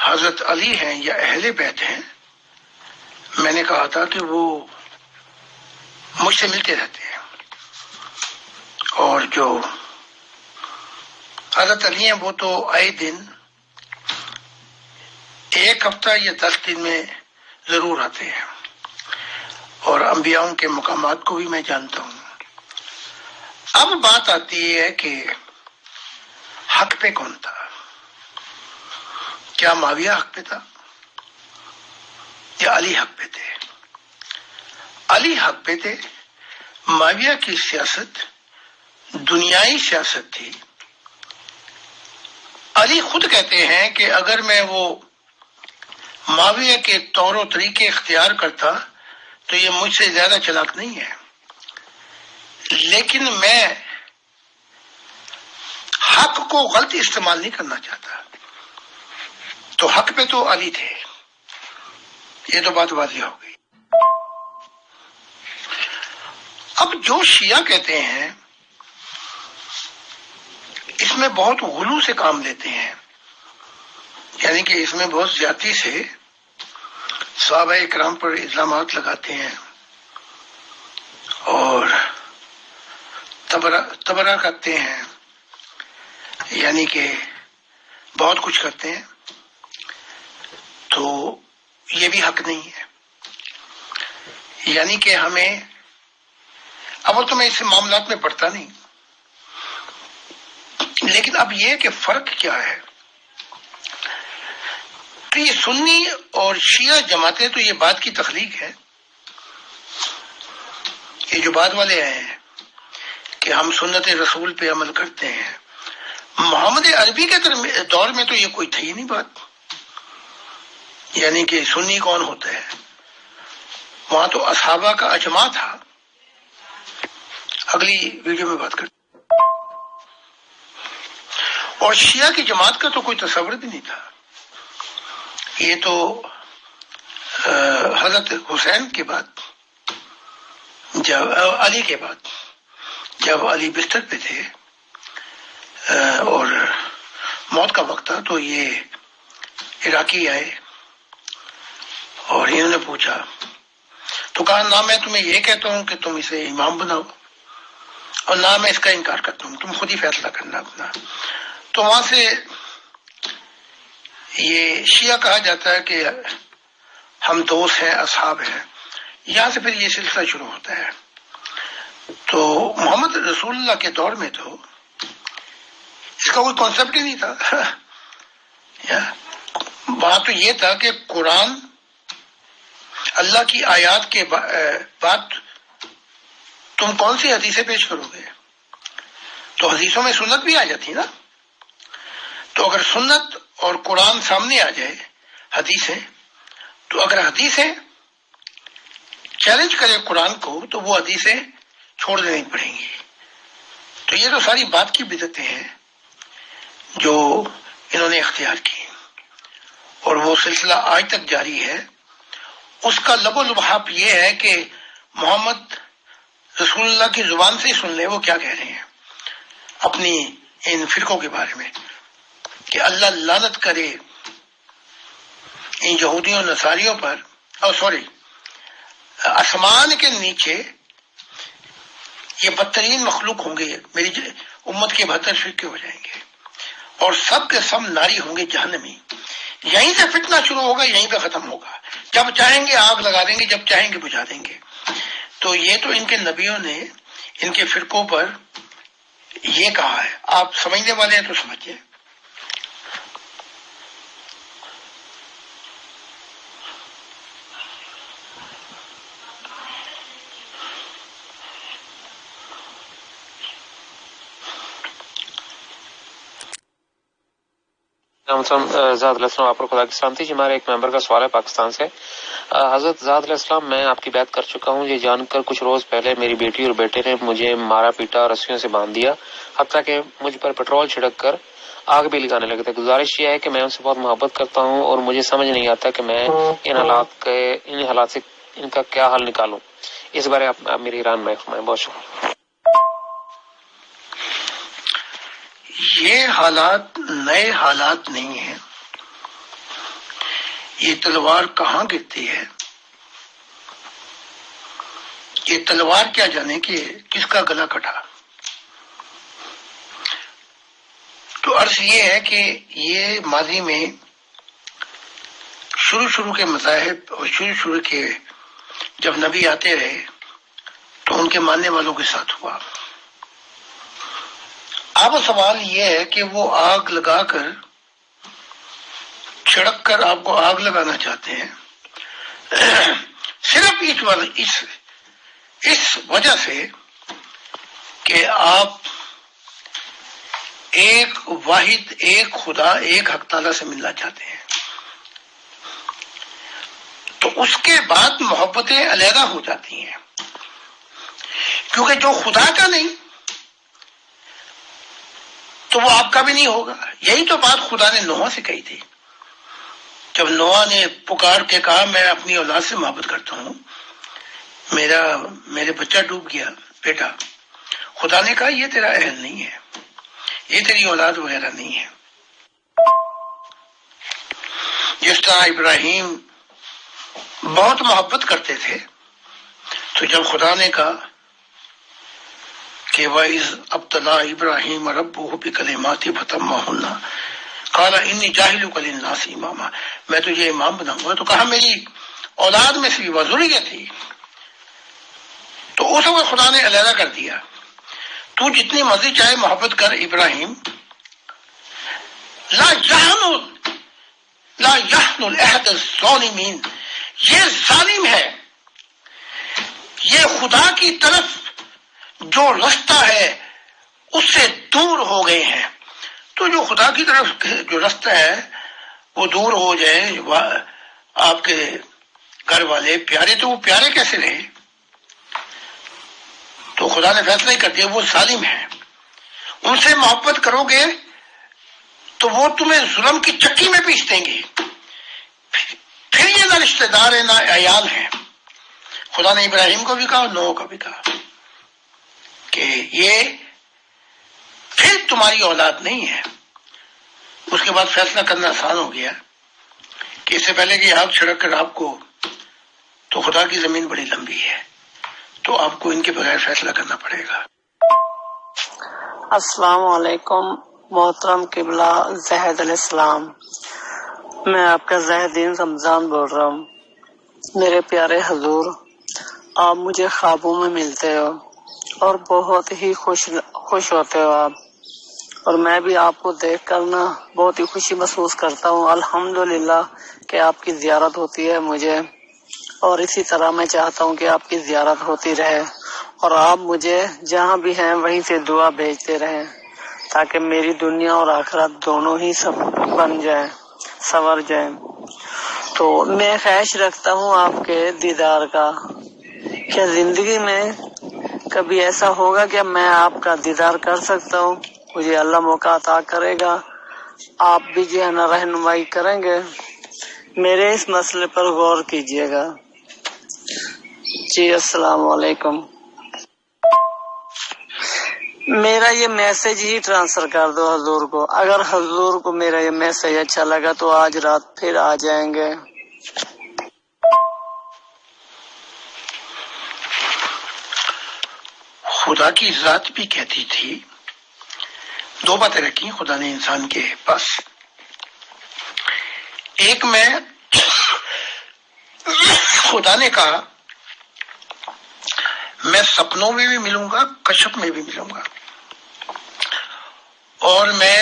حضرت علی ہیں یا اہل بیت ہیں، میں نے کہا تھا کہ وہ مجھ سے ملتے رہتے ہیں، اور جو حضرت علی ہیں وہ تو آئے دن ایک ہفتہ یا 10 دن میں ضرور آتے ہیں، اور انبیاءوں کے مقامات کو بھی میں جانتا ہوں۔ اب بات آتی ہے کہ حق پہ کون تھا؟ کیا معاویہ حق پہ تھا یا علی حق پہ تھے؟ علی حق پہ تھے۔ معاویہ کی سیاست دنیائی سیاست تھی۔ علی خود کہتے ہیں کہ اگر میں وہ معاویہ کے طور و طریقے اختیار کرتا تو یہ مجھ سے زیادہ چلاک نہیں ہے، لیکن میں حق کو غلط استعمال نہیں کرنا چاہتا۔ تو حق پہ تو علی تھے، یہ تو بات واضح ہو گئی۔ اب جو شیعہ کہتے ہیں اس میں بہت غلو سے کام لیتے ہیں، یعنی کہ اس میں بہت زیادتی سے صحابہ اکرام پر الزامات لگاتے ہیں اور تبرہ کرتے ہیں، یعنی کہ بہت کچھ کرتے ہیں، تو یہ بھی حق نہیں ہے۔ یعنی کہ ہمیں اب تو میں اس معاملات میں پڑھتا نہیں، لیکن اب یہ کہ فرق کیا ہے کہ یہ سنی اور شیعہ جماعتیں تو یہ بات کی تخلیق ہے، یہ جو بعد والے آئے ہیں کہ ہم سنت رسول پہ عمل کرتے ہیں، محمد عربی کے دور میں تو یہ کوئی تھی نہیں بات، یعنی کہ سنی کون ہوتا ہے، وہاں تو اصحابہ کا اجماع تھا۔ اگلی ویڈیو میں بات کرتے اور شیعہ کی جماعت کا تو کوئی تصور بھی نہیں تھا۔ یہ تو حضرت حسین کے بعد، جب علی کے بعد، جب علی بستر پہ تھے اور موت کا وقت تھا، تو یہ عراقی آئے اور انہوں نے پوچھا، تو کہا نہ میں تمہیں یہ کہتا ہوں کہ تم اسے امام بناؤ، اور نہ میں اس کا انکار کرتا ہوں، تم خود ہی فیصلہ کرنا اپنا۔ تو وہاں سے یہ شیعہ کہا جاتا ہے کہ ہم دوست ہیں، اصحاب ہیں، یہاں سے پھر یہ سلسلہ شروع ہوتا ہے۔ تو محمد رسول اللہ کے دور میں تو اس کا کوئی کانسیپٹ ہی نہیں تھا۔ وہاں تو یہ تھا کہ قرآن اللہ کی آیات کے بعد تم کون سی حدیثیں پیش کرو گے؟ تو حدیثوں میں سنت بھی آ جاتی نا۔ تو اگر سنت اور قرآن سامنے آ جائے، حدیثیں، تو اگر حدیثیں چیلنج کرے قرآن کو تو وہ حدیثیں چھوڑ دینی پڑیں گی۔ تو یہ تو ساری بات کی بدعتیں ہیں جو انہوں نے اختیار کی، اور وہ سلسلہ آج تک جاری ہے۔ اس کا لب و لباب یہ ہے کہ محمد رسول اللہ کی زبان سے ہی سن لیں وہ کیا کہہ رہے ہیں اپنی ان فرقوں کے بارے میں، کہ اللہ لعنت کرے ان یہودیوں نصاریوں پر، آسمان کے نیچے یہ بدترین مخلوق ہوں گے، میری امت کے 72 فرقے ہو جائیں گے، اور سب کے سب ناری ہوں گے جہنمی۔ یہیں سے فتنہ شروع ہوگا، یہیں پہ ختم ہوگا۔ جب چاہیں گے آگ لگا دیں گے، جب چاہیں گے بجھا دیں گے۔ تو یہ تو ان کے نبیوں نے ان کے فرقوں پر یہ کہا ہے۔ آپ سمجھنے والے ہیں تو سمجھیے۔ زاد علیہ السلام، آپ پر خدا کی سلامتی جی۔ ہمارے ایک ممبر کا سوال ہے پاکستان سے۔ حضرت زاد علیہ السلام، میں آپ کی بات کر چکا ہوں، یہ جان کر کچھ روز پہلے میری بیٹی اور بیٹے نے مجھے مارا پیٹا اور رسیوں سے باندھ دیا، حتیٰ کہ مجھ پر پیٹرول چھڑک کر آگ بھی لگانے لگے تھے۔ گزارش یہ ہے کہ میں ان سے بہت محبت کرتا ہوں اور مجھے سمجھ نہیں آتا کہ میں ان حالات سے ان کا کیا حل نکالوں۔ اس بارے آپ میری رائے میں فرمائیں۔ بہت شکریہ۔ یہ حالات نئے حالات نہیں ہیں، یہ تلوار کہاں گرتی ہے، یہ تلوار کیا جانے کہ کس کا گلا کٹا۔ تو عرض یہ ہے کہ یہ ماضی میں شروع کے مذاہب اور شروع کے جب نبی آتے رہے تو ان کے ماننے والوں کے ساتھ ہوا۔ اب سوال یہ ہے کہ وہ آگ لگا کر چھڑک کر آپ کو آگ لگانا چاہتے ہیں صرف اس وجہ سے کہ آپ ایک واحد، ایک خدا، ایک حق تعالیٰ سے ملنا چاہتے ہیں، تو اس کے بعد محبتیں علیحدہ ہو جاتی ہیں، کیونکہ جو خدا کا نہیں تو وہ آپ کا بھی نہیں ہوگا۔ یہی تو بات خدا نے نوح سے کہی تھی، جب نوح نے پکار کے کہا میں اپنی اولاد سے محبت کرتا ہوں، میرے بچہ ڈوب گیا بیٹا، خدا نے کہا یہ تیرا اہل نہیں ہے، یہ تیری اولاد وغیرہ نہیں ہے۔ جس طرح ابراہیم بہت محبت کرتے تھے، تو جب خدا نے کہا کہ وَإِذْ ابْتَلَىٰ إِبْرَاهِيمَ رَبُّهُ بِكَلِمَاتٍ فَتَمَّهُنَّ قَالَ إِنِّي جَاعِلُكَ لِلنَّاسِ إِمَامًا، میں تجھے امام بناؤں گا۔ تو کہا میری اولاد میں سے بھی ذریت تھی، تو اس وقت خدا نے علیحدہ کر دیا۔ تو جتنی مرضی چاہے محبت کر ابراہیم، لا يحن العہد الظالمین، یہ ظالم ہے، یہ خدا کی طرف جو رستہ ہے اس سے دور ہو گئے ہیں۔ تو جو خدا کی طرف جو رستہ ہے وہ دور ہو جائے، آپ کے گھر والے پیارے، تو وہ پیارے کیسے رہے؟ تو خدا نے فیصلہ ہی کر دیا وہ ظالم ہے، ان سے محبت کرو گے تو وہ تمہیں ظلم کی چکی میں پیس دیں گے، پھر یہ نہ رشتہ دار ہے نہ عیال ہیں۔ خدا نے ابراہیم کو بھی کہا اور نوح کو بھی کہا کہ یہ پھر تمہاری اولاد نہیں ہے۔ اس کے بعد فیصلہ کرنا آسان ہو گیا کہ اس سے پہلے کہ آگ چھڑک کر آپ کو، تو خدا کی زمین بڑی لمبی ہے، تو آپ کو ان کے بغیر فیصلہ کرنا پڑے گا۔ السلام علیکم محترم قبلہ زاہد علیہ السلام، میں آپ کا زاہد الدین رمضان بول رہا ہوں۔ میرے پیارے حضور، آپ مجھے خوابوں میں ملتے ہو اور بہت ہی خوش ہوتے ہو آپ، اور میں بھی آپ کو دیکھ کر نا بہت ہی خوشی محسوس کرتا ہوں۔ الحمدللہ کہ آپ کی زیارت ہوتی ہے مجھے، اور اسی طرح میں چاہتا ہوں کہ آپ کی زیارت ہوتی رہے، اور آپ مجھے جہاں بھی ہیں وہیں سے دعا بھیجتے رہیں، تاکہ میری دنیا اور آخرت دونوں ہی سب بن جائیں، سنور جائیں۔ تو میں خواہش رکھتا ہوں آپ کے دیدار کا، کیا زندگی میں کبھی ایسا ہوگا کہ میں آپ کا دیدار کر سکتا ہوں؟ مجھے اللہ موقع عطا کرے گا، آپ بھی جو ہے نا رہنمائی کریں گے، میرے اس مسئلے پر غور کیجیے گا۔ جی السلام علیکم۔ میرا یہ میسج ہی ٹرانسفر کر دو حضور کو، اگر حضور کو میرا یہ میسج اچھا لگا تو آج رات پھر آ جائیں گے۔ خدا کی ذات بھی کہتی تھی، دو باتیں رکھی خدا نے انسان کے پاس، ایک میں خدا نے کہا میں سپنوں میں بھی ملوں گا، کشف میں بھی ملوں گا، اور میں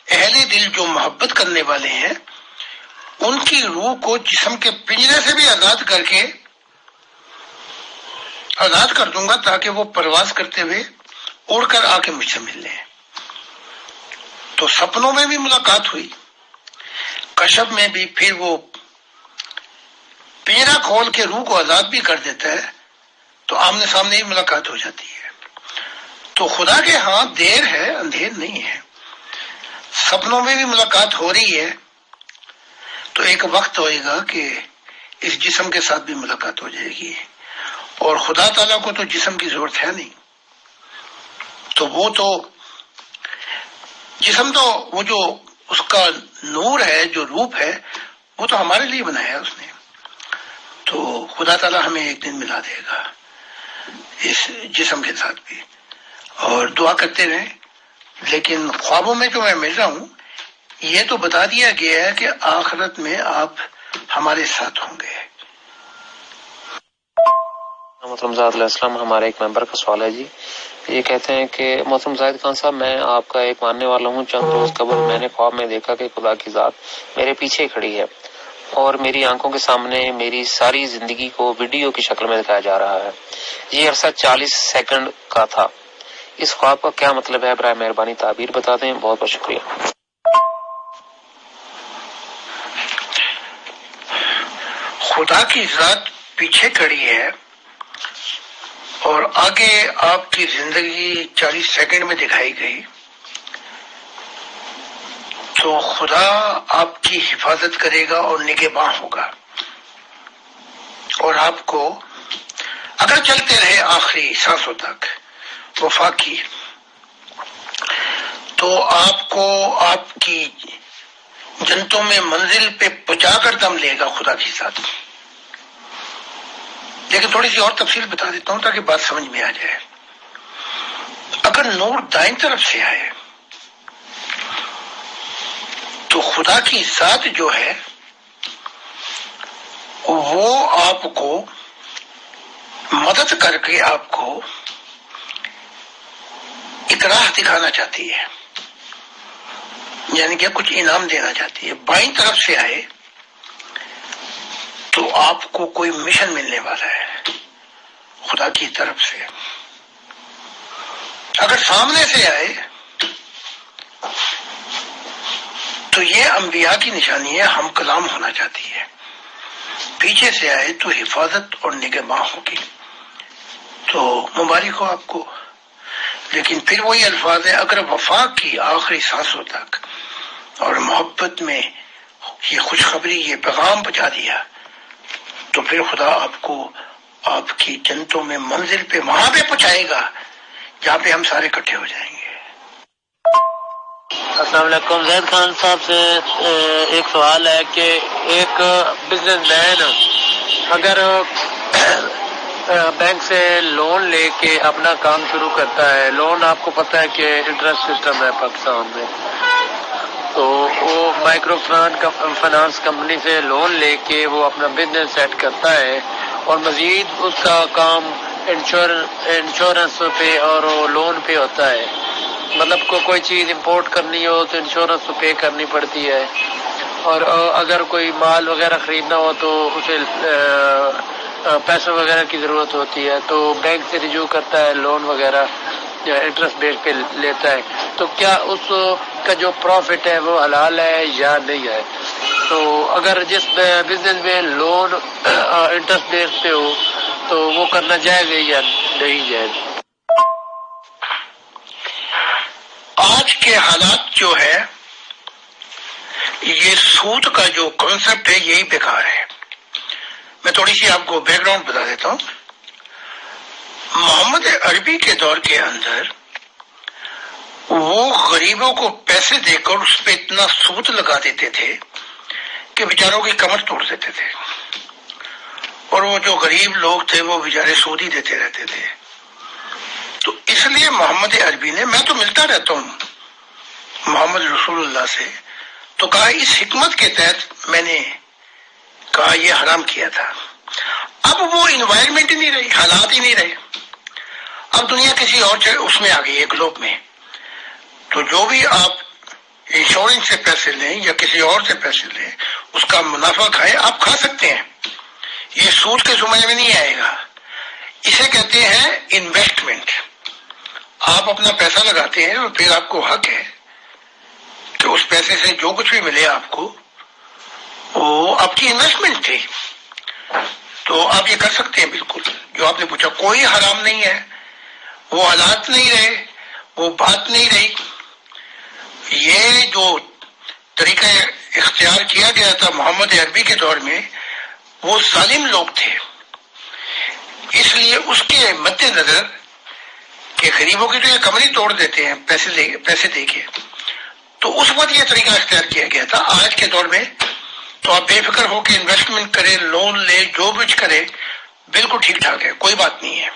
اہل دل جو محبت کرنے والے ہیں ان کی روح کو جسم کے پنجرے سے بھی آزاد کر دوں گا، تاکہ وہ پرواز کرتے ہوئے اڑ کر آ کے مجھ سے مل لیں۔ تو سپنوں میں بھی ملاقات ہوئی، کشف میں بھی، پھر وہ پنجرا کھول کے روح کو آزاد بھی کر دیتا ہے، تو آمنے سامنے ہی ملاقات ہو جاتی ہے۔ تو خدا کے ہاں دیر ہے، اندھیر نہیں ہے، سپنوں میں بھی ملاقات ہو رہی ہے، تو ایک وقت ہوئے گا کہ اس جسم کے ساتھ بھی ملاقات ہو جائے گی، اور خدا تعالیٰ کو تو جسم کی ضرورت ہے نہیں، تو وہ تو جسم تو وہ جو اس کا نور ہے، جو روپ ہے، وہ تو ہمارے لیے بنایا ہے اس نے. تو خدا تعالیٰ ہمیں ایک دن ملا دے گا اس جسم کے ساتھ بھی، اور دعا کرتے رہیں. لیکن خوابوں میں جو میں مل رہا ہوں یہ تو بتا دیا گیا ہے کہ آخرت میں آپ ہمارے ساتھ ہوں گے. محترم زاہد علیہ السلام، ہمارے ایک ممبر کا سوال ہے جی. یہ کہتے ہیں کہ محترم زاہد خان صاحب، میں آپ کا ایک ماننے والا ہوں. چند روز قبل میں نے خواب میں دیکھا کہ خدا کی ذات میرے پیچھے کھڑی ہے اور میری آنکھوں کے سامنے میری ساری زندگی کو ویڈیو کی شکل میں دکھایا جا رہا ہے. یہ عرصہ 40 سیکنڈ کا تھا. اس خواب کا کیا مطلب ہے؟ برائے مہربانی تعبیر بتا دیں. بہت بہت شکریہ. خدا کی ذات پیچھے کھڑی ہے اور آگے آپ کی زندگی 40 سیکنڈ میں دکھائی گئی، تو خدا آپ کی حفاظت کرے گا اور نگہباں ہوگا، اور آپ کو اگر چلتے رہے آخری سانسوں تک وفا کی، تو آپ کو آپ کی جنتوں میں منزل پہ پہنچا کر دم لے گا خدا کی ذات. لیکن تھوڑی سی اور تفصیل بتا دیتا ہوں تاکہ بات سمجھ میں آ جائے. اگر نور دائیں طرف سے آئے تو خدا کی ذات جو ہے وہ آپ کو مدد کر کے آپ کو ایک راہ دکھانا چاہتی ہے، یعنی کہ کچھ انعام دینا چاہتی ہے. بائیں طرف سے آئے تو آپ کو کوئی مشن ملنے والا ہے خدا کی طرف سے. اگر سامنے سے آئے تو یہ انبیاء کی نشانی ہے، ہم کلام ہونا چاہتی ہے. پیچھے سے آئے تو حفاظت اور نگہباں ہوگی. تو مبارک ہو آپ کو. لیکن پھر وہی الفاظ ہے، اگر وفا کی آخری سانسوں تک اور محبت میں یہ خوشخبری، یہ پیغام پہنچا دیا، تو پھر خدا آپ کو آپ کی جنتوں میں منزل پہ وہاں پہ پہنچائے گا جہاں پہ ہم سارے اکٹھے ہو جائیں گے. السلام علیکم. زید خان صاحب سے ایک سوال ہے کہ ایک بزنس مین اگر بینک سے لون لے کے اپنا کام شروع کرتا ہے، لون آپ کو پتہ ہے کہ انٹرسٹ سسٹم ہے پاکستان میں، تو وہ مائکرو فنانس کمپنی سے لون لے کے وہ اپنا بزنس سیٹ کرتا ہے، اور مزید اس کا کام انشورنس پہ اور لون پہ ہوتا ہے. مطلب کوئی چیز امپورٹ کرنی ہو تو انشورنس پے کرنی پڑتی ہے، اور اگر کوئی مال وغیرہ خریدنا ہو تو اسے پیسوں وغیرہ کی ضرورت ہوتی ہے، تو بینک سے رجوع کرتا ہے لون وغیرہ انٹرسٹ بیس پہ لیتا ہے. تو کیا اس کا جو پروفٹ ہے وہ حلال ہے یا نہیں ہے؟ تو اگر جس بزنس میں لون انٹرسٹ بیس پہ ہو تو وہ کرنا جائز ہے یا نہیں جائز؟ آج کے حالات جو ہے، یہ سود کا جو کانسیپٹ ہے یہی بیکار ہے. میں تھوڑی سی آپ کو بیک گراؤنڈ بتا دیتا ہوں. محمد عربی کے دور کے اندر وہ غریبوں کو پیسے دے کر اس پہ اتنا سود لگا دیتے تھے کہ بیچاروں کی کمر توڑ دیتے تھے، اور وہ جو غریب لوگ تھے وہ بیچارے سود ہی دیتے رہتے تھے. تو اس لیے محمد عربی نے، میں تو ملتا رہتا ہوں محمد رسول اللہ سے، تو کہا اس حکمت کے تحت میں نے کہا یہ حرام کیا تھا. اب وہ انوائرمنٹ ہی نہیں رہی، حالات ہی نہیں رہے. اب دنیا کسی اور اس میں آ گئی ہے، گلوب میں. تو جو بھی آپ انشورنس سے پیسے لیں یا کسی اور سے پیسے لیں، اس کا منافع کھائیں، آپ کھا سکتے ہیں، یہ سود کے زمرے میں نہیں آئے گا. اسے کہتے ہیں انویسٹمنٹ. آپ اپنا پیسہ لگاتے ہیں اور پھر آپ کو حق ہے کہ اس پیسے سے جو کچھ بھی ملے آپ کو، وہ آپ کی انویسٹمنٹ تھی. تو آپ یہ کر سکتے ہیں بالکل. جو آپ نے پوچھا کوئی حرام نہیں ہے، وہ حالات نہیں رہے، وہ بات نہیں رہی. یہ جو طریقہ اختیار کیا گیا تھا محمد عربی کے دور میں، وہ ظالم لوگ تھے. اس لیے اس کے مد نظر کہ غریبوں کی تو یہ کمر ہی توڑ دیتے ہیں پیسے دے کے، تو اس وقت یہ طریقہ اختیار کیا گیا تھا. آج کے دور میں تو آپ بے فکر ہو کے انویسٹمنٹ کرے، لون لے، جو کچھ کرے بالکل ٹھیک ٹھاک ہے، کوئی بات نہیں ہے۔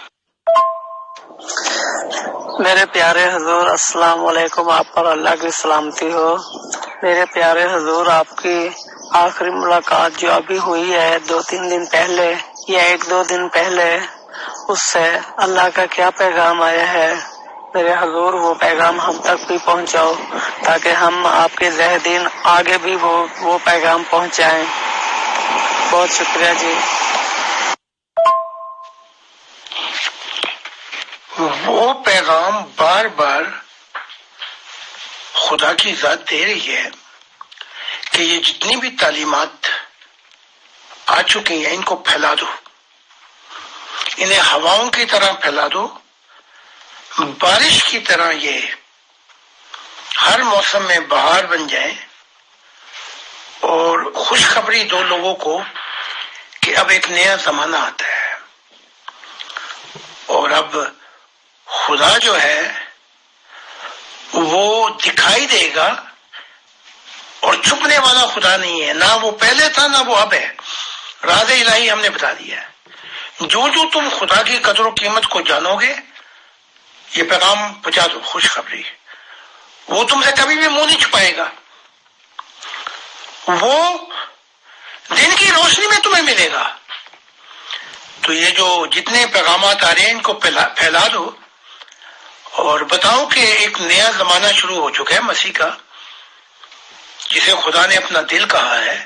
میرے پیارے حضور السلام علیکم، آپ پر اللہ کی سلامتی ہو۔ میرے پیارے حضور، آپ کی آخری ملاقات جو ابھی ہوئی ہے 2-3 دن پہلے یا 1-2 دن پہلے، اس سے اللہ کا کیا پیغام آیا ہے؟ میرے حضور وہ پیغام ہم تک بھی پہنچاؤ تاکہ ہم آپ کے زہ دین آگے بھی وہ پیغام پہنچائیں۔ بہت شکریہ جی۔ وہ پیغام بار بار خدا کی ذات دے رہی ہے کہ یہ جتنی بھی تعلیمات آ چکی ہیں ان کو پھیلا دو، انہیں ہواؤں کی طرح پھیلا دو، بارش کی طرح یہ ہر موسم میں بہار بن جائیں، اور خوشخبری دو لوگوں کو کہ اب ایک نیا زمانہ آتا ہے، اور اب خدا جو ہے وہ دکھائی دے گا، اور چھپنے والا خدا نہیں ہے، نہ وہ پہلے تھا نہ وہ اب ہے، راز الہی ہم نے بتا دیا ہے۔ جو جو تم خدا کی قدر و قیمت کو جانو گے، یہ پیغام پہنچا دو، خوشخبری، وہ تم سے کبھی بھی منہ نہیں چھپائے گا، وہ دن کی روشنی میں تمہیں ملے گا۔ تو یہ جو جتنے پیغامات آ رہے ہیں ان کو پھیلا دو، اور بتاؤ کہ ایک نیا زمانہ شروع ہو چکا ہے مسیح کا، جسے خدا نے اپنا دل کہا ہے،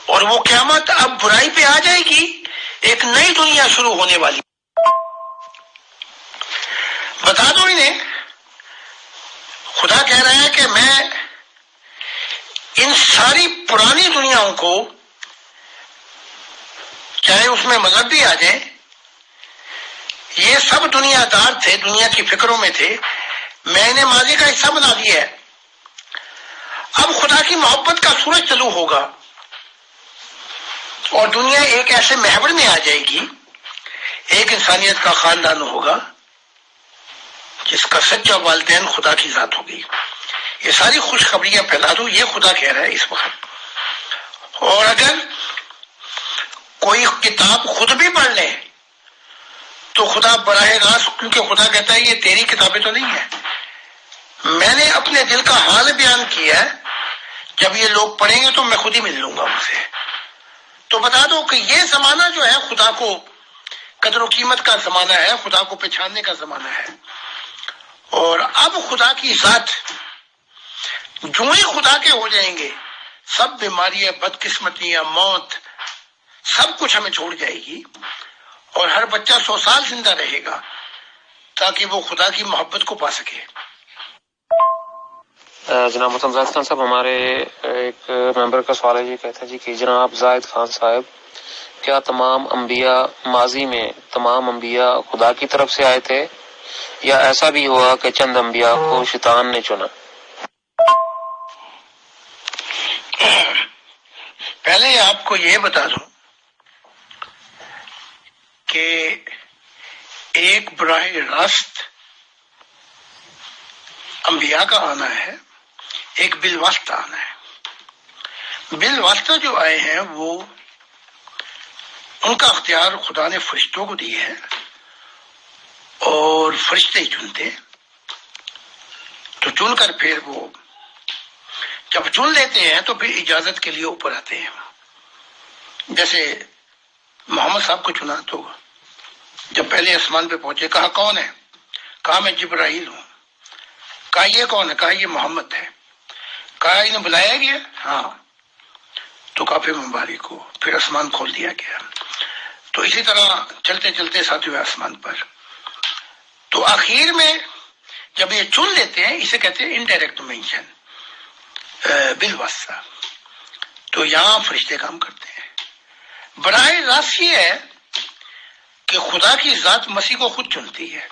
اور وہ قیامت اب برائی پہ آ جائے گی، ایک نئی دنیا شروع ہونے والی۔ بتا دو انہیں، خدا کہہ رہا ہے کہ میں ان ساری پرانی دنیاؤں کو، چاہے اس میں مذہب بھی آ جائے، یہ سب دنیا دار تھے، دنیا کی فکروں میں تھے، میں انہیں ماضی کا حصہ بنا دیا ہے۔ اب خدا کی محبت کا سورج طلوع ہوگا، اور دنیا ایک ایسے محور میں آ جائے گی، ایک انسانیت کا خاندان ہوگا جس کا سچا والدین خدا کی ذات ہوگی۔ یہ ساری خوشخبریاں پھیلا دو، یہ خدا کہہ رہا ہے اس وقت۔ اور اگر کوئی کتاب خود بھی پڑھ لے تو خدا براہ راست، کیونکہ خدا کہتا ہے یہ تیری کتابیں تو نہیں ہیں، میں نے اپنے دل کا حال بیان کیا ہے، جب یہ لوگ پڑھیں گے تو میں خود ہی مل لوں گا ان سے۔ تو بتا دو کہ یہ زمانہ جو ہے خدا کو قدر و قیمت کا زمانہ ہے، خدا کو پہچاننے کا زمانہ ہے، اور اب خدا کی ذات جو ہی خدا کے ہو جائیں گے، سب بیماریاں، بدقسمتیاں، موت، سب کچھ ہمیں چھوڑ جائے گی، اور ہر بچہ 100 سال زندہ رہے گا تاکہ وہ خدا کی محبت کو پا سکے۔ جناب محترم زاہد خان صاحب، ہمارے ایک ممبر کا سوال ہے، یہ کہتا ہے جی کہ جناب زاہد خان صاحب، کیا تمام انبیاء ماضی میں تمام انبیاء خدا کی طرف سے آئے تھے، یا ایسا بھی ہوا کہ چند انبیاء کو شیطان نے چنا؟ پہلے آپ کو یہ بتا دوں کہ ایک براہ راست انبیاء کا آنا ہے، ایک بالواسطہ آنا ہے۔ بالواسطہ جو آئے ہیں وہ ان کا اختیار خدا نے فرشتوں کو دی ہے، اور فرشتے ہی چنتے، تو چن کر پھر وہ جب چن لیتے ہیں تو پھر اجازت کے لیے اوپر آتے ہیں۔ جیسے محمد صاحب کو چنا تو جب پہلے آسمان پہ پہنچے، کہا کون ہے؟ کہا میں جبرائیل ہوں۔ کہا یہ کون ہے؟ کہا یہ محمد ہے۔ کہا انہیں بلایا گیا؟ ہاں۔ تو کہا پھر مبارک ہو، پھر آسمان کھول دیا گیا۔ تو اسی طرح چلتے چلتے 7ویں آسمان پر، تو آخر میں جب یہ چن لیتے ہیں، اسے کہتے ہیں انڈائریکٹ مینشن، بالواسطہ۔ تو یہاں فرشتے کام کرتے ہیں۔ براہ راست یہ ہے کہ خدا کی ذات مسیح کو خود چنتی ہے،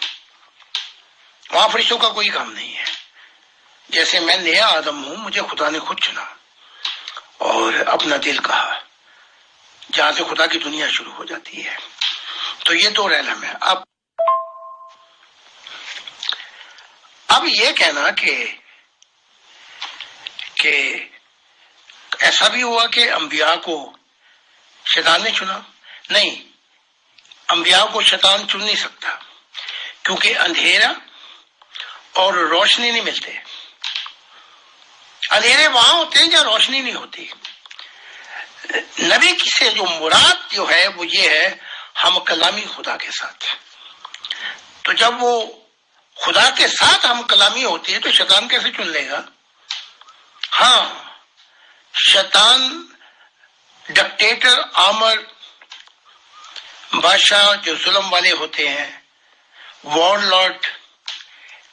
وہاں فرشتوں کا کوئی کام نہیں ہے۔ جیسے میں نیا آدم ہوں، مجھے خدا نے خود چنا اور اپنا دل کہا، جہاں سے خدا کی دنیا شروع ہو جاتی ہے۔ تو یہ دو ریلم ہے۔ اب یہ کہنا کہ ایسا بھی ہوا کہ انبیاء کو شیطان نے چنا؟ نہیں، انبیاء کو شیطان چن نہیں سکتا، کیونکہ اندھیرا اور روشنی نہیں ملتے. اندھیرے وہاں ہوتے ہیں جہاں روشنی نہیں ہوتی. نبی سے جو مراد جو ہے وہ یہ ہے ہم کلامی خدا کے ساتھ. تو جب وہ خدا کے ساتھ ہم کلامی ہوتی ہے تو شیطان کیسے چن لے گا؟ ہاں، شیطان ڈکٹیٹر، آمر، بادشاہ جو ظلم والے ہوتے ہیں، وار لارڈ،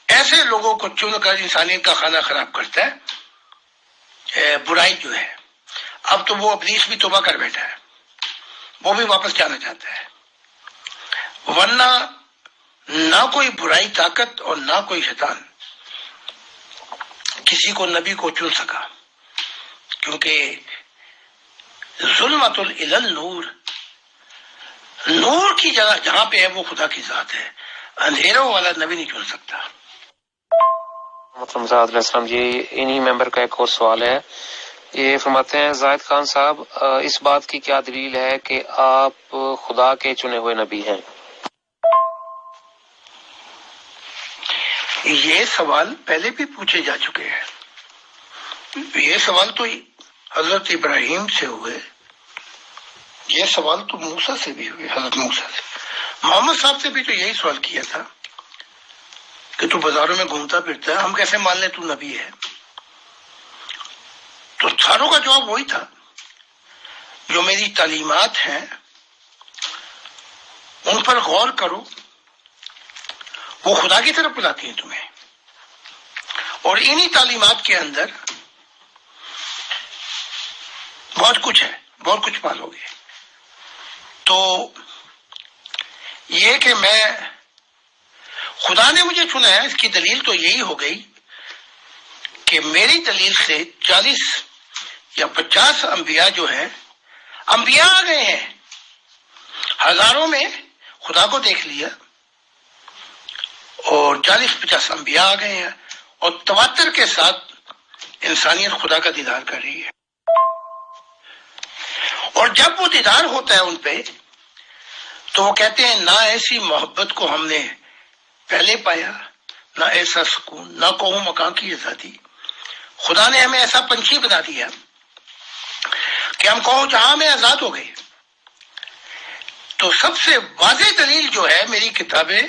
ایسے لوگوں کو چن کر انسانیت کا کھانا خراب کرتا ہے. برائی جو ہے، اب تو وہ ابلیس بھی توبہ کر بیٹھا ہے، وہ بھی واپس جانا چاہتا ہے. ورنہ نہ کوئی برائی طاقت اور نہ کوئی شیطان کسی کو نبی کو چن سکا، کیونکہ ظلمت النور، نور کی جگہ جہاں پہ ہے وہ خدا کی ذات ہے. اندھیروں والا نبی نہیں چن سکتا. محترم زاہد علیہ السلام جی، انہی ممبر کا ایک اور سوال ہے. یہ فرماتے ہیں زاہد خان صاحب، اس بات کی کیا دلیل ہے کہ آپ خدا کے چنے ہوئے نبی ہیں؟ یہ سوال پہلے بھی پوچھے جا چکے ہیں. یہ سوال تو حضرت ابراہیم سے ہوئے، یہ سوال تو موسیٰ سے بھی ہوئے، حضرت موسیٰ سے. محمد صاحب سے بھی تو یہی سوال کیا تھا کہ تو بازاروں میں گھومتا پھرتا ہے، ہم کیسے مان لیں تو نبی ہے؟ تو ساروں کا جواب وہی تھا، جو میری تعلیمات ہیں ان پر غور کرو، وہ خدا کی طرف بلاتی ہیں تمہیں، اور انہی تعلیمات کے اندر بہت کچھ ہے، بہت کچھ پالو گے. تو یہ کہ میں خدا نے مجھے چنا ہے، اس کی دلیل تو یہی ہو گئی کہ میری دلیل سے 40 یا 50 انبیاء جو ہیں، انبیاء آ گئے ہیں، ہزاروں میں خدا کو دیکھ لیا، اور 40-50 انبیاء آ گئے ہیں، اور تواتر کے ساتھ انسانیت خدا کا دیدار کر رہی ہے. اور جب وہ دیدار ہوتا ہے ان پہ تو وہ کہتے ہیں نہ ایسی محبت کو ہم نے پہلے پایا، نہ ایسا سکون، نہ کوہ مکان کی آزادی. خدا نے ہمیں ایسا پنچھی بنا دیا کہ ہم کوہ جہاں میں آزاد ہو گئے. تو سب سے واضح دلیل جو ہے، میری کتابیں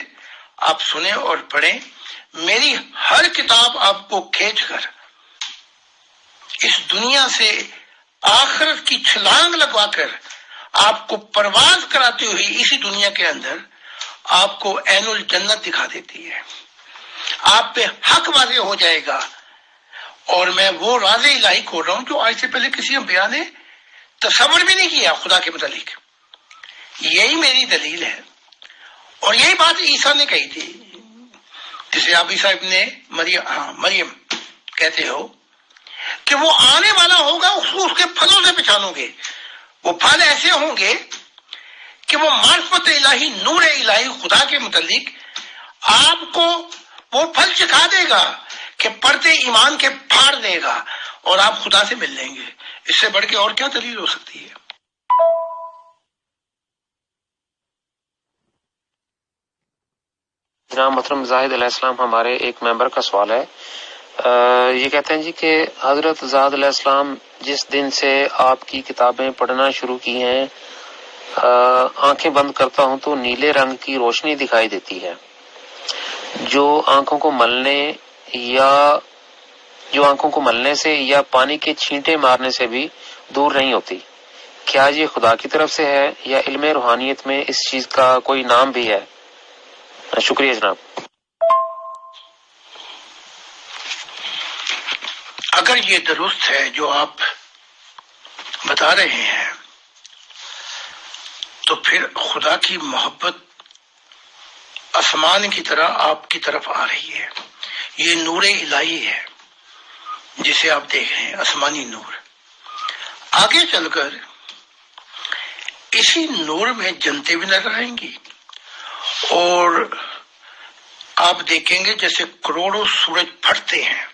آپ سنیں اور پڑھیں، میری ہر کتاب آپ کو کھینچ کر اس دنیا سے آخرت کی چھلانگ لگوا کر آپ کو پرواز کراتی ہوئی اسی دنیا کے اندر آپ کو عین الجنت دکھا دیتی ہے. آپ پہ حق واضح ہو جائے گا، اور میں وہ راز الہی کھول رہا ہوں جو آج سے پہلے کسی انبیاء نے تصور بھی نہیں کیا خدا کے متعلق. یہی میری دلیل ہے، اور یہی بات عیسیٰ نے کہی تھی، جسے آپ عیسیٰ ابن مریم کہتے ہو، کہ وہ آنے والا ہوگا، اس کے پھلوں سے پہچانو گے. وہ پھل ایسے ہوں گے کہ وہ معرفت الہی، نور الہی خدا کے متعلق آپ کو وہ پھل چکھا دے گا کہ پردے ایمان کے پھاڑ دے گا، اور آپ خدا سے مل لیں گے. اس سے بڑھ کے اور کیا دلیل ہو سکتی ہے؟ جناب محترم زاہد علیہ السلام، ہمارے ایک ممبر کا سوال ہے. یہ کہتے ہیں جی کہ حضرت زاہد علیہ السلام، جس دن سے آپ کی کتابیں پڑھنا شروع کی ہیں، آنکھیں بند کرتا ہوں تو نیلے رنگ کی روشنی دکھائی دیتی ہے، جو آنکھوں کو ملنے سے یا پانی کے چھینٹے مارنے سے بھی دور نہیں ہوتی. کیا یہ خدا کی طرف سے ہے یا علم روحانیت میں اس چیز کا کوئی نام بھی ہے؟ شکریہ جناب. اگر یہ درست ہے جو آپ بتا رہے ہیں تو پھر خدا کی محبت آسمان کی طرح آپ کی طرف آ رہی ہے. یہ نور الہی ہے جسے آپ دیکھ رہے ہیں، آسمانی نور. آگے چل کر اسی نور میں جنتیں بھی نظر آئیں گی، اور آپ دیکھیں گے جیسے کروڑوں سورج پھٹتے ہیں،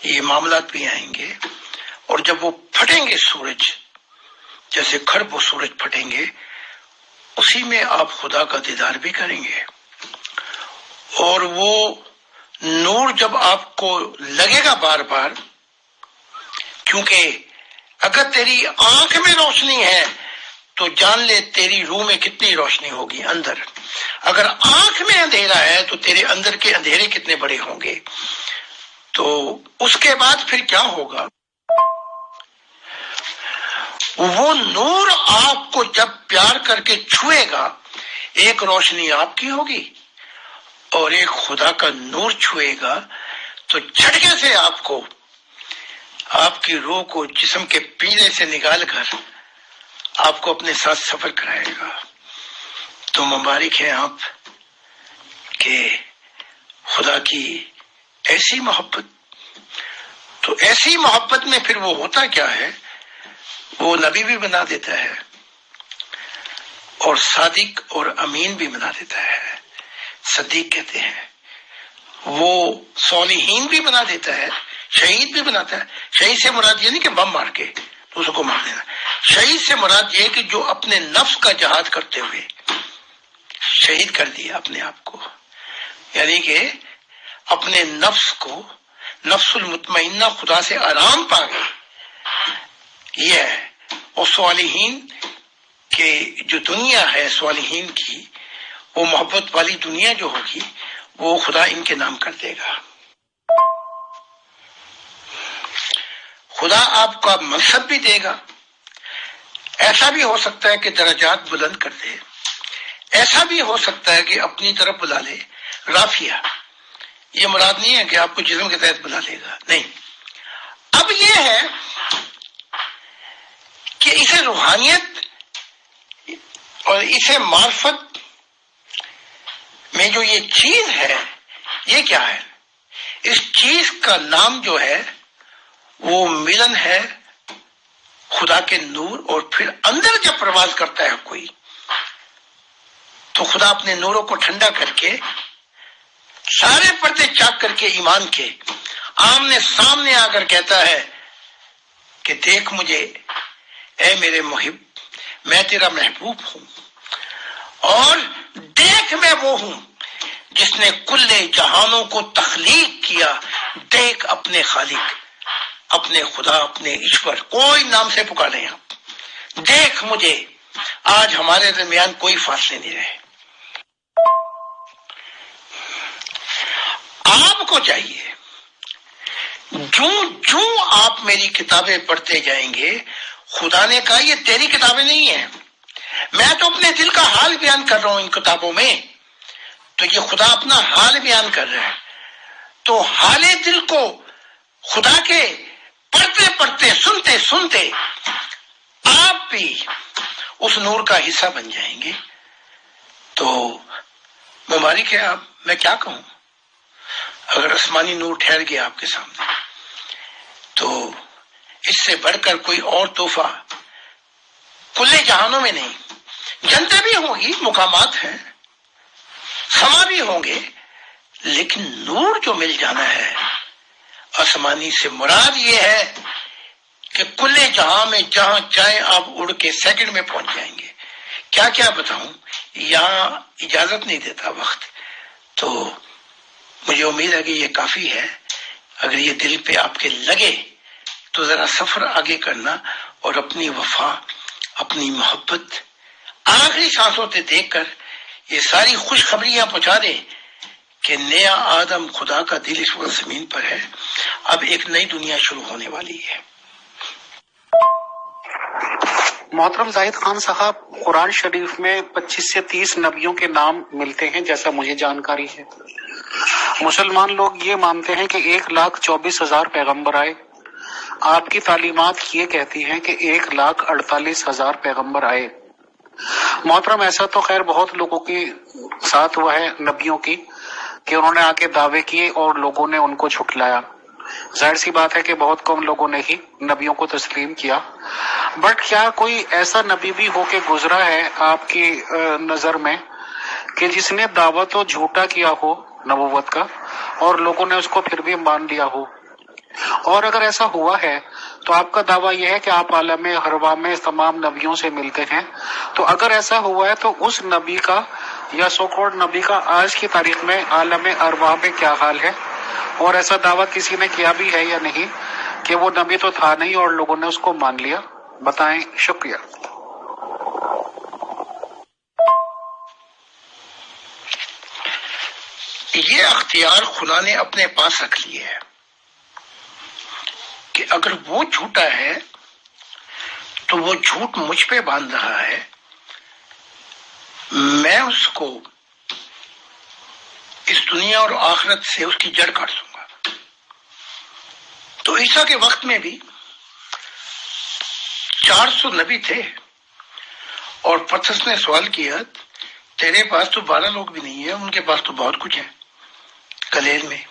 یہ معاملات بھی آئیں گے. اور جب وہ پھٹیںگے سورج، جیسے کھرب و سورج پھٹیں گے، اسی میں آپ خدا کا دیدار بھی کریں گے۔ اور وہ نور جب آپ کو لگے گا بار بار، کیونکہ اگر تیری آنکھ میں روشنی ہے تو جان لے تیری روح میں کتنی روشنی ہوگی اندر، اگر آنکھ میں اندھیرا ہے تو تیرے اندر کے اندھیرے کتنے بڑے ہوں گے۔ تو اس کے بعد پھر کیا ہوگا؟ وہ نور آپ کو جب پیار کر کے چھوئے گا، ایک روشنی آپ کی ہوگی اور ایک خدا کا نور چھوئے گا، تو جھٹکے سے آپ کو، آپ کی روح کو جسم کے پیلے سے نکال کر آپ کو اپنے ساتھ سفر کرائے گا۔ تو مبارک ہیں آپ کہ خدا کی ایسی محبت۔ تو ایسی محبت میں پھر وہ ہوتا کیا ہے؟ وہ نبی بھی بنا دیتا ہے اور صادق اور امین بھی بنا دیتا ہے، صدیق کہتے ہیں۔ وہ صالحین بھی بنا دیتا ہے، شہید بھی بناتا ہے۔ شہید سے مراد یہ نہیں کہ بم مار کے دوسروں کو مار دینا، شہید سے مراد یہ کہ جو اپنے نفس کا جہاد کرتے ہوئے شہید کر دیا اپنے آپ کو، یعنی کہ اپنے نفس کو، نفس المطمئنہ خدا سے آرام پا گئے، یہ ہے۔ اور صالحین کہ جو دنیا ہے صالحین کی، وہ محبت والی دنیا جو ہوگی وہ خدا ان کے نام کر دے گا۔ خدا آپ کا منصب بھی دے گا، ایسا بھی ہو سکتا ہے کہ درجات بلند کر دے، ایسا بھی ہو سکتا ہے کہ اپنی طرف بلا لے۔ رافیہ، یہ مراد نہیں ہے کہ آپ کو جسم کے تحت بلا لے گا، نہیں۔ اب یہ ہے کہ اسے روحانیت اور اسے معرفت میں جو یہ چیز ہے، یہ کیا ہے؟ اس چیز کا نام جو ہے وہ ملن ہے خدا کے نور، اور پھر اندر جب پرواز کرتا ہے کوئی تو خدا اپنے نوروں کو ٹھنڈا کر کے، سارے پردے چاک کر کے ایمان کے آمنے سامنے آ کر کہتا ہے کہ دیکھ مجھے اے میرے محب، میں تیرا محبوب ہوں، اور دیکھ میں وہ ہوں جس نے کل جہانوں کو تخلیق کیا۔ دیکھ اپنے خالق، اپنے خدا، اپنے ایشور، کوئی نام سے پکاریں آپ، دیکھ مجھے۔ آج ہمارے درمیان کوئی فاصلے نہیں رہے۔ آپ کو چاہیے جو آپ میری کتابیں پڑھتے جائیں گے، خدا نے کہا یہ تیری کتابیں نہیں ہیں، میں تو اپنے دل کا حال بیان کر رہا ہوں ان کتابوں میں۔ تو یہ خدا اپنا حال بیان کر رہا ہے، تو حال دل کو خدا کے پڑھتے پڑھتے، سنتے سنتے آپ بھی اس نور کا حصہ بن جائیں گے۔ تو مبارک ہے آپ، میں کیا کہوں؟ اگر آسمانی نور ٹھہر گیا آپ کے سامنے تو اس سے بڑھ کر کوئی اور تحفہ کل جہانوں میں نہیں۔ جنتیں بھی ہوں گی، مقامات ہیں، سما بھی ہوں گے، لیکن نور جو مل جانا ہے آسمانی سے مراد یہ ہے کہ کل جہاں میں جہاں چاہیں آپ اڑ کے سیکنڈ میں پہنچ جائیں گے۔ کیا کیا بتاؤں، یہاں اجازت نہیں دیتا وقت، تو مجھے امید ہے کہ یہ کافی ہے۔ اگر یہ دل پہ آپ کے لگے تو ذرا سفر آگے کرنا اور اپنی وفا، اپنی محبت آخری سانسوں سے دیکھ کر یہ ساری خوشخبریاں پہنچا دیں کہ نیا آدم خدا کا دل اس وقت زمین پر ہے، اب ایک نئی دنیا شروع ہونے والی ہے۔ محترم زاہد خان صاحب، قرآن شریف میں 25 سے 30 نبیوں کے نام ملتے ہیں جیسا مجھے جانکاری ہے۔ مسلمان لوگ یہ مانتے ہیں کہ 1,24,000 پیغمبر آئے۔ آپ کی تعلیمات یہ کہتی ہیں کہ 1,48,000 پیغمبر آئے۔ محترم، ایسا تو خیر بہت لوگوں کے ساتھ ہوا ہے نبیوں کی کہ انہوں نے آ کے دعوے کیے اور لوگوں نے ان کو جھٹلایا۔ ظاہر سی بات ہے کہ بہت کم لوگوں نے ہی نبیوں کو تسلیم کیا، بٹ کیا کوئی ایسا نبی بھی ہو کے گزرا ہے آپ کی نظر میں کہ جس نے دعویٰ تو جھوٹا کیا ہو نبوت کا اور لوگوں نے اس کو پھر بھی مان لیا ہو؟ اور اگر ایسا ہوا ہے تو آپ کا دعویٰ یہ ہے کہ آپ عالم ارواح میں تمام نبیوں سے ملتے ہیں. تو اگر ایسا ہوا ہے تو اس نبی کا یا سو کالڈ نبی کا آج کی تاریخ میں عالم ارواح میں کیا حال ہے؟ اور ایسا دعویٰ کسی نے کیا بھی ہے یا نہیں کہ وہ نبی تو تھا نہیں اور لوگوں نے اس کو مان لیا؟ بتائیں. شکریہ. یہ اختیار خدا نے اپنے پاس رکھ لیے ہے کہ اگر وہ جھوٹا ہے تو وہ جھوٹ مجھ پہ باندھ رہا ہے، میں اس کو اس دنیا اور آخرت سے اس کی جڑ کاٹ دوں گا. تو عیسیٰ کے وقت میں بھی 400 نبی تھے اور پترس نے سوال کیا تیرے پاس تو 12 لوگ بھی نہیں ہیں، ان کے پاس تو بہت کچھ ہے گلیل میں،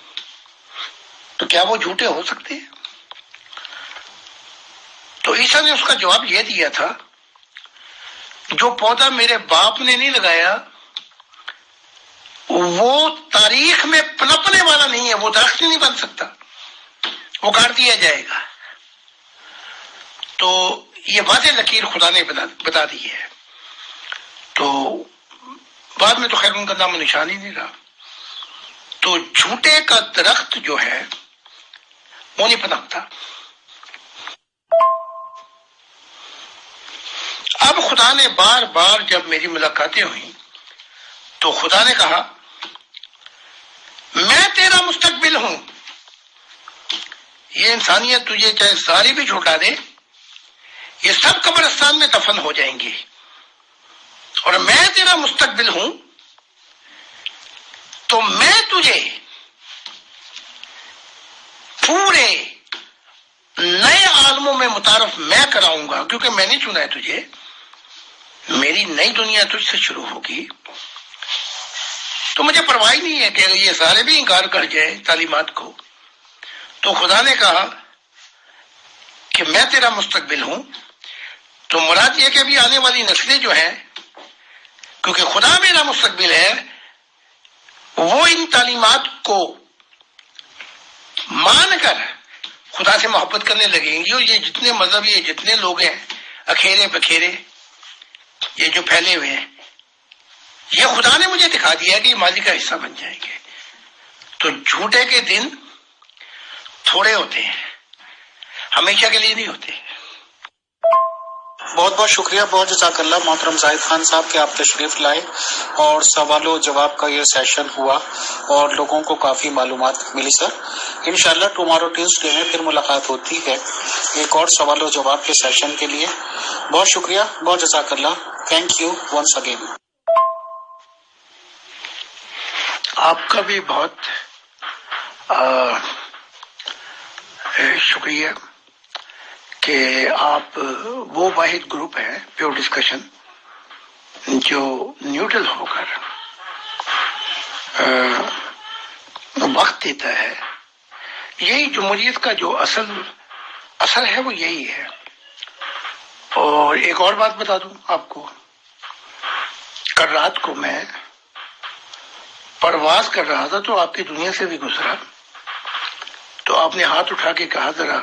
تو کیا وہ جھوٹے ہو سکتے ہیں؟ تو عیسیٰ نے اس کا جواب یہ دیا تھا، جو پودا میرے باپ نے نہیں لگایا وہ تاریخ میں پنپنے والا نہیں ہے، وہ درخت نہیں بن سکتا، وہ کاٹ دیا جائے گا. تو یہ واضح لکیر خدا نے بتا دی ہے. تو بعد میں تو خیر ان کا نام و نشان ہی نہیں رہا. تو جھوٹے کا درخت جو ہے وہ نہیں پنپتا. اب خدا نے بار بار جب میری ملاقاتیں ہوئیں تو خدا نے کہا میں تیرا مستقبل ہوں. یہ انسانیت تجھے چاہے ساری بھی جھوٹا دے، یہ سب قبرستان میں دفن ہو جائیں گے، اور میں تیرا مستقبل ہوں تو میں تجھے پورے نئے عالموں میں متعارف میں کراؤں گا، کیونکہ میں نے چنا ہے تجھے. میری نئی دنیا تجھ سے شروع ہوگی. تو مجھے پرواہ نہیں ہے کہ یہ سارے بھی انکار کر جائیں تعلیمات کو. تو خدا نے کہا کہ میں تیرا مستقبل ہوں. تو مراد یہ کہ ابھی آنے والی نسلیں جو ہیں، کیونکہ خدا میرا مستقبل ہے، وہ ان تعلیمات کو مان کر خدا سے محبت کرنے لگیں گی. اور یہ جتنے مذہب، یہ جتنے لوگ ہیں اکھیرے بکھیرے یہ جو پھیلے ہوئے ہیں، یہ خدا نے مجھے دکھا دیا کہ یہ ماضی کا حصہ بن جائیں گے. تو جھوٹے کے دن تھوڑے ہوتے ہیں، ہمیشہ کے لیے نہیں ہوتے. بہت بہت شکریہ، بہت جزاک اللہ محترم زاہد خان صاحب کہ آپ تشریف لائے اور سوال و جواب کا یہ سیشن ہوا اور لوگوں کو کافی معلومات ملی. سر انشاءاللہ ٹمارو ٹیوزڈے میں پھر ملاقات ہوتی ہے ایک اور سوال و جواب کے سیشن کے لیے. بہت شکریہ، بہت جزاک اللہ. Thank you once again. آپ کا بھی بہت شکریہ کہ آپ وہ واحد گروپ ہیں پیور ڈسکشن جو نیوٹرل ہو کر وقت دیتا ہے. یہی جمہوریت کا جو اصل ہے وہ یہی ہے. اور ایک اور بات بتا دوں آپ کو، کل رات کو میں پرواز کر رہا تھا تو آپ کی دنیا سے بھی گزرا، تو آپ نے ہاتھ اٹھا کے کہا ذرا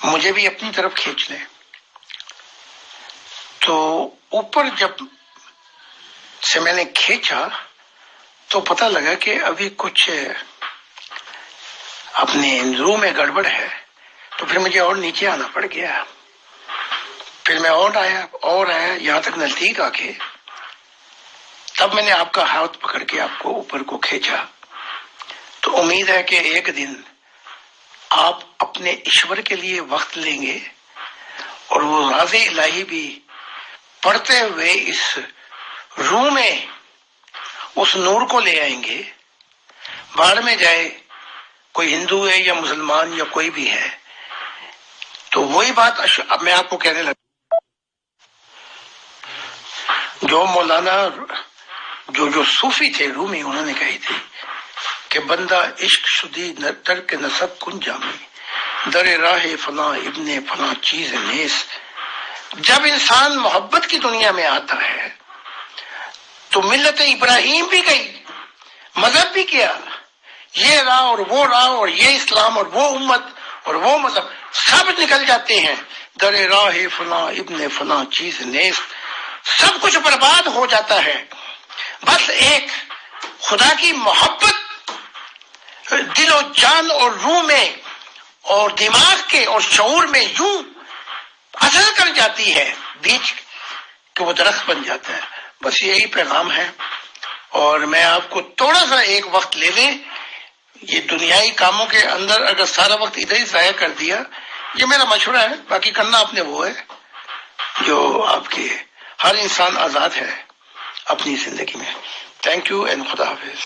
مجھے بھی اپنی طرف کھینچ لیں. تو اوپر جب سے میں نے کھینچا تو پتہ لگا کہ ابھی کچھ اپنے روح میں گڑبڑ ہے. تو پھر مجھے اور نیچے آنا پڑ گیا. پھر میں اور آیا یہاں تک نزدیک آ کے تب میں نے آپ کا ہاتھ پکڑ کے آپ کو اوپر کو کھینچا. تو امید ہے کہ ایک دن آپ اپنے ایشور کے لیے وقت لیں گے اور وہ راز الہی بھی پڑھتے ہوئے اس روح میں اس نور کو لے آئیں گے. باہر میں جائے کوئی ہندو ہے یا مسلمان یا کوئی بھی ہے. تو وہی بات اب میں آپ کو کہنے لگا جو مولانا جو صوفی تھے رومی، انہوں نے کہی تھی کہ بندہ عشق شدی ترک نسب کن جامی در راہ فلاں ابن فلاں چیز نیس. جب انسان محبت کی دنیا میں آتا ہے تو ملت ابراہیم بھی گئی، مذہب بھی کیا، یہ راہ اور وہ راہ اور یہ اسلام اور وہ امت اور وہ مطلب سب نکل جاتے ہیں، در راہ فلاں ابن فلاں چیز نیست، سب کچھ برباد ہو جاتا ہے، بس ایک خدا کی محبت دل و جان اور روح میں اور دماغ کے اور شعور میں یوں اثر کر جاتی ہے بیچ کہ وہ درخت بن جاتا ہے۔ بس یہی پیغام ہے، اور میں آپ کو تھوڑا سا ایک وقت لے لیں، یہ دنیائی کاموں کے اندر اگر سارا وقت ادھر ہی ضائع کر دیا، یہ میرا مشورہ ہے، باقی کرنا آپ نے وہ ہے جو آپ کے، ہر انسان آزاد ہے اپنی زندگی میں۔ تھینک یو اینڈ خدا حافظ۔